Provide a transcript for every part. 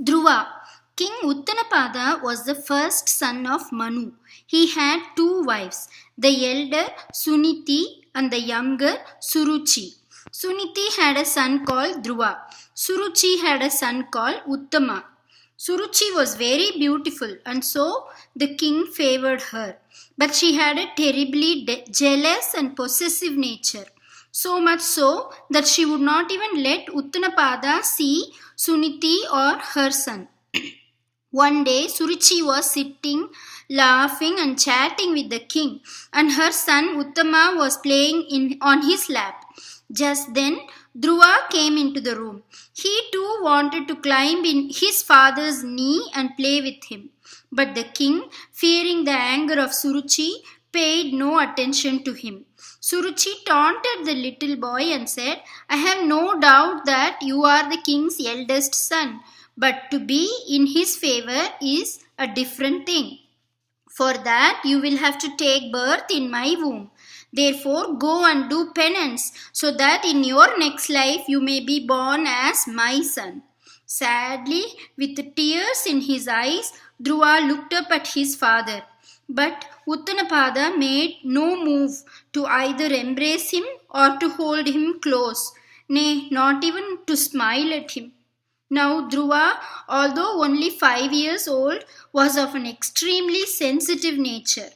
Dhruva. King Uttanapada was the first son of Manu. He had two wives, the elder Suniti and the younger Suruchi. Suniti had a son called Dhruva. Suruchi had a son called Uttama. Suruchi was very beautiful and so the king favored her. But she had a terribly jealous and possessive nature. So much so that she would not even let Uttanapada see Suniti or her son. One day, Suruchi was sitting, laughing and chatting with the king, and her son Uttama was playing on his lap. Just then, Dhruva came into the room. He too wanted to climb in his father's knee and play with him. But the king, fearing the anger of Suruchi, paid no attention to him. Suruchi taunted the little boy and said, I have no doubt that you are the king's eldest son, but to be in his favor is a different thing. For that you will have to take birth in my womb. Therefore go and do penance, so that in your next life you may be born as my son. Sadly, with tears in his eyes, Dhruva looked up at his father. But Uttanapada made no move to either embrace him or to hold him close, nay, not even to smile at him. Now Dhruva, although only 5 years old, was of an extremely sensitive nature.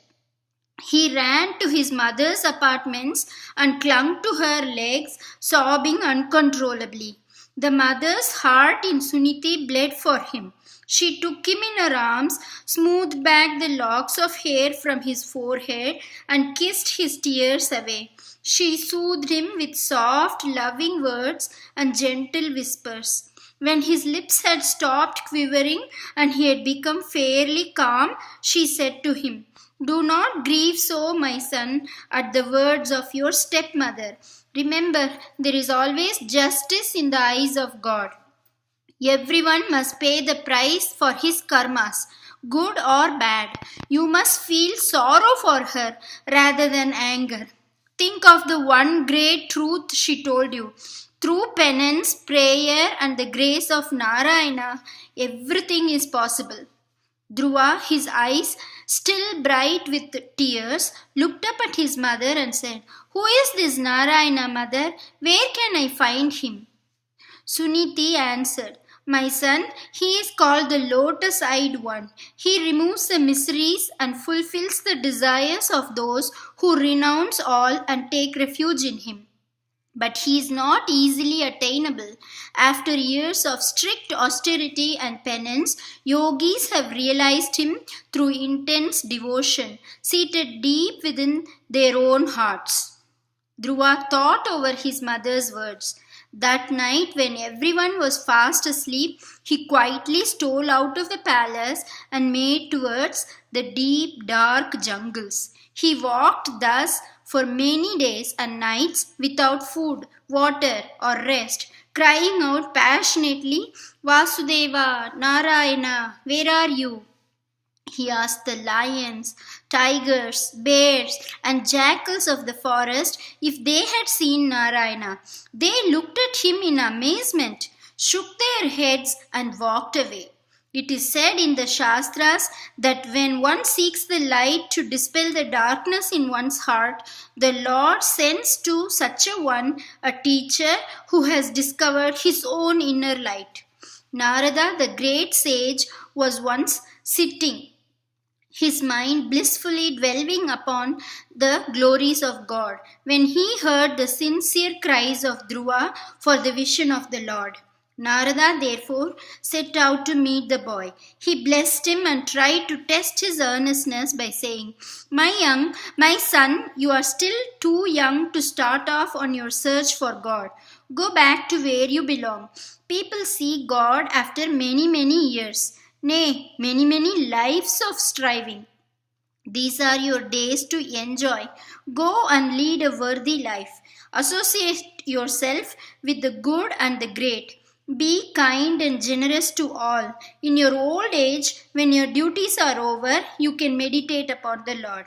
He ran to his mother's apartments and clung to her legs, sobbing uncontrollably. The mother's heart in Suniti bled for him. She took him in her arms, smoothed back the locks of hair from his forehead, and kissed his tears away. She soothed him with soft, loving words and gentle whispers. When his lips had stopped quivering and he had become fairly calm, she said to him, Do not grieve so, my son, at the words of your stepmother. Remember, there is always justice in the eyes of God. Everyone must pay the price for his karmas, good or bad. You must feel sorrow for her rather than anger. Think of the one great truth she told you. Through penance, prayer, and the grace of Narayana, everything is possible. Dhruva, his eyes still bright with tears, looked up at his mother and said, Who is this Narayana, mother? Where can I find him? Suniti answered, My son, he is called the lotus-eyed one. He removes the miseries and fulfills the desires of those who renounce all and take refuge in him. But he is not easily attainable. After years of strict austerity and penance, yogis have realized him through intense devotion, seated deep within their own hearts. Dhruva thought over his mother's words. That night, when everyone was fast asleep, he quietly stole out of the palace and made towards the deep, dark jungles. He walked thus for many days and nights without food, water, or rest, crying out passionately, Vasudeva, Narayana, where are you? He asked the lions, tigers, bears, and jackals of the forest if they had seen Narayana. They looked at him in amazement, shook their heads, and walked away. It is said in the Shastras that when one seeks the light to dispel the darkness in one's heart, the Lord sends to such a one a teacher who has discovered his own inner light. Narada, the great sage, was once sitting, his mind blissfully dwelling upon the glories of God, when he heard the sincere cries of Dhruva for the vision of the Lord. Narada therefore set out to meet the boy. He blessed him and tried to test his earnestness by saying, My son, you are still too young to start off on your search for God. Go back to where you belong. People see God after many, many years. Nay, many, many lives of striving. These are your days to enjoy. Go and lead a worthy life. Associate yourself with the good and the great. Be kind and generous to all. In your old age, when your duties are over, you can meditate upon the Lord.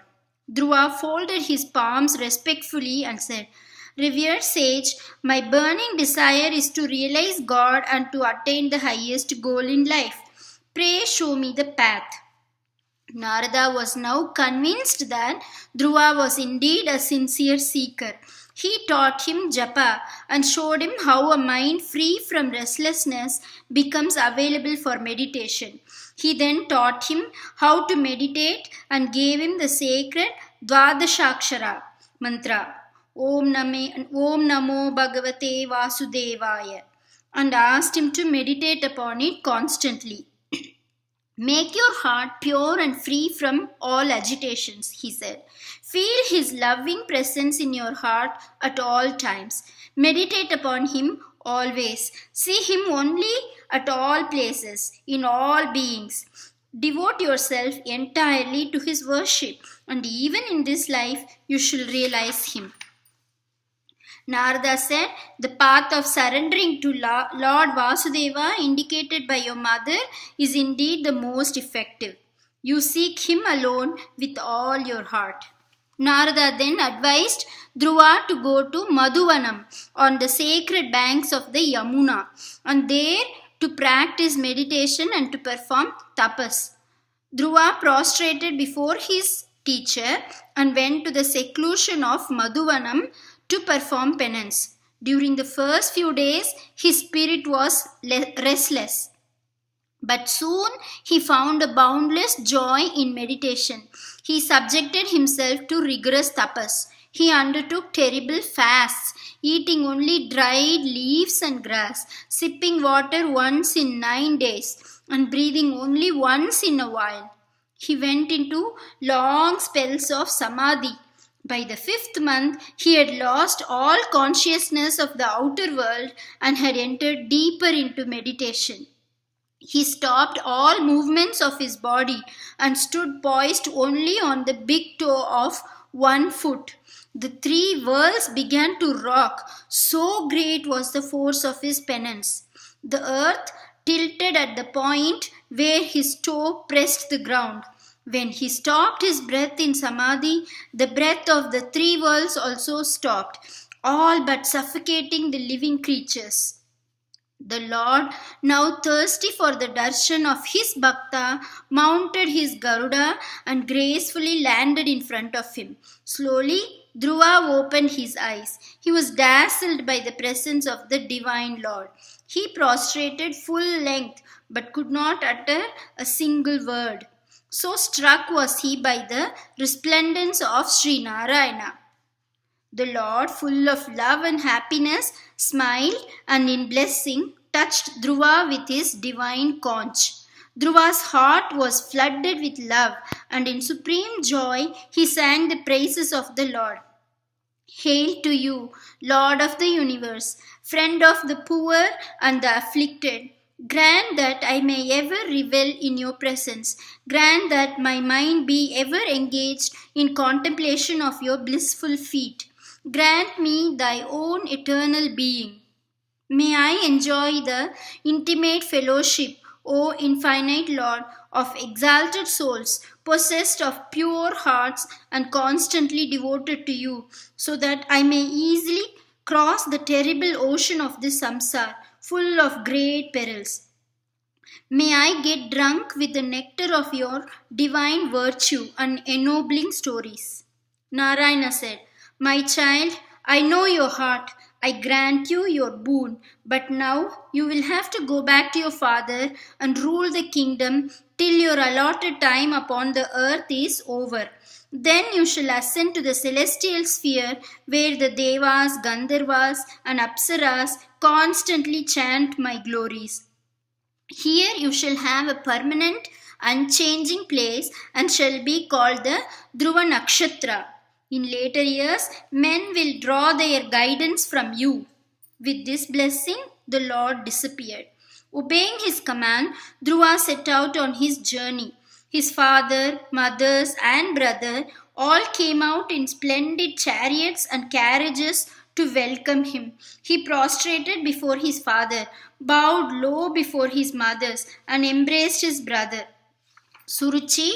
Dhruva folded his palms respectfully and said, Revered sage, my burning desire is to realize God and to attain the highest goal in life. Pray show me the path. Narada was now convinced that Dhruva was indeed a sincere seeker. He taught him japa and showed him how a mind free from restlessness becomes available for meditation. He then taught him how to meditate and gave him the sacred Dvadashakshara mantra, Om Namo Bhagavate Vasudevaya, and asked him to meditate upon it constantly. Make your heart pure and free from all agitations, he said. Feel his loving presence in your heart at all times. Meditate upon him always. See him only at all places, in all beings. Devote yourself entirely to his worship, and even in this life you shall realize him. Narada said, the path of surrendering to Lord Vasudeva indicated by your mother is indeed the most effective. You seek him alone with all your heart. Narada then advised Dhruva to go to Madhuvanam on the sacred banks of the Yamuna and there to practice meditation and to perform tapas. Dhruva prostrated before his teacher and went to the seclusion of Madhuvanam to perform penance. During the first few days, his spirit was restless. But soon he found a boundless joy in meditation. He subjected himself to rigorous tapas. He undertook terrible fasts, eating only dried leaves and grass, sipping water once in 9 days, and breathing only once in a while. He went into long spells of samadhi. By the 5th month, he had lost all consciousness of the outer world and had entered deeper into meditation. He stopped all movements of his body and stood poised only on the big toe of one foot. The 3 worlds began to rock, so great was the force of his penance. The earth tilted at the point where his toe pressed the ground. When he stopped his breath in samadhi, the breath of the 3 worlds also stopped, all but suffocating the living creatures. The Lord, now thirsty for the darshan of his bhakta, mounted his Garuda and gracefully landed in front of him. Slowly, Dhruva opened his eyes. He was dazzled by the presence of the divine Lord. He prostrated full length but could not utter a single word. So struck was he by the resplendence of Sri Narayana. The Lord, full of love and happiness, smiled and in blessing touched Dhruva with his divine conch. Dhruva's heart was flooded with love and in supreme joy he sang the praises of the Lord. Hail to you, Lord of the universe, friend of the poor and the afflicted. Grant that I may ever revel in your presence. Grant that my mind be ever engaged in contemplation of your blissful feet. Grant me thy own eternal being. May I enjoy the intimate fellowship, O infinite Lord, of exalted souls, possessed of pure hearts and constantly devoted to you, so that I may easily cross the terrible ocean of this samsara, full of great perils. May I get drunk with the nectar of your divine virtue and ennobling stories. Narayana said, my child, I know your heart. I grant you your boon, but now you will have to go back to your father and rule the kingdom till your allotted time upon the earth is over. Then you shall ascend to the celestial sphere where the Devas, Gandharvas and Apsaras constantly chant my glories. Here you shall have a permanent, unchanging place and shall be called the Dhruva Nakshatra. In later years, men will draw their guidance from you. With this blessing, the Lord disappeared. Obeying his command, Dhruva set out on his journey. His father, mothers, and brother all came out in splendid chariots and carriages to welcome him. He prostrated before his father, bowed low before his mothers, and embraced his brother. Suruchi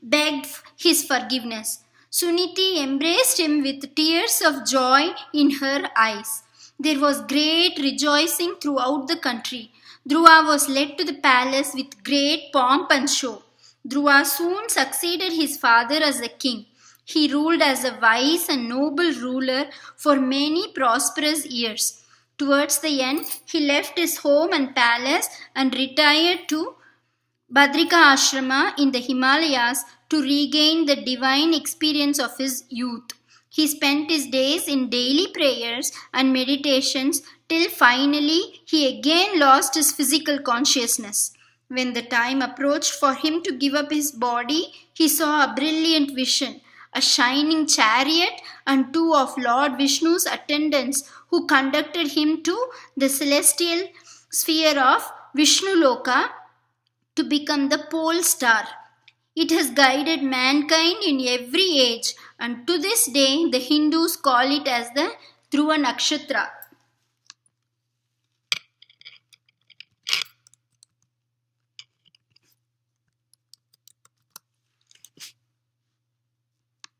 begged his forgiveness. Suniti embraced him with tears of joy in her eyes. There was great rejoicing throughout the country. Dhruva was led to the palace with great pomp and show. Dhruva soon succeeded his father as a king. He ruled as a wise and noble ruler for many prosperous years. Towards the end, he left his home and palace and retired to Badrika Ashrama in the Himalayas to regain the divine experience of his youth. He spent his days in daily prayers and meditations till finally he again lost his physical consciousness. When the time approached for him to give up his body, he saw a brilliant vision, a shining chariot and two of Lord Vishnu's attendants who conducted him to the celestial sphere of Vishnuloka to become the pole star. It has guided mankind in every age, and to this day the Hindus call it as the Dhruva Nakshatra.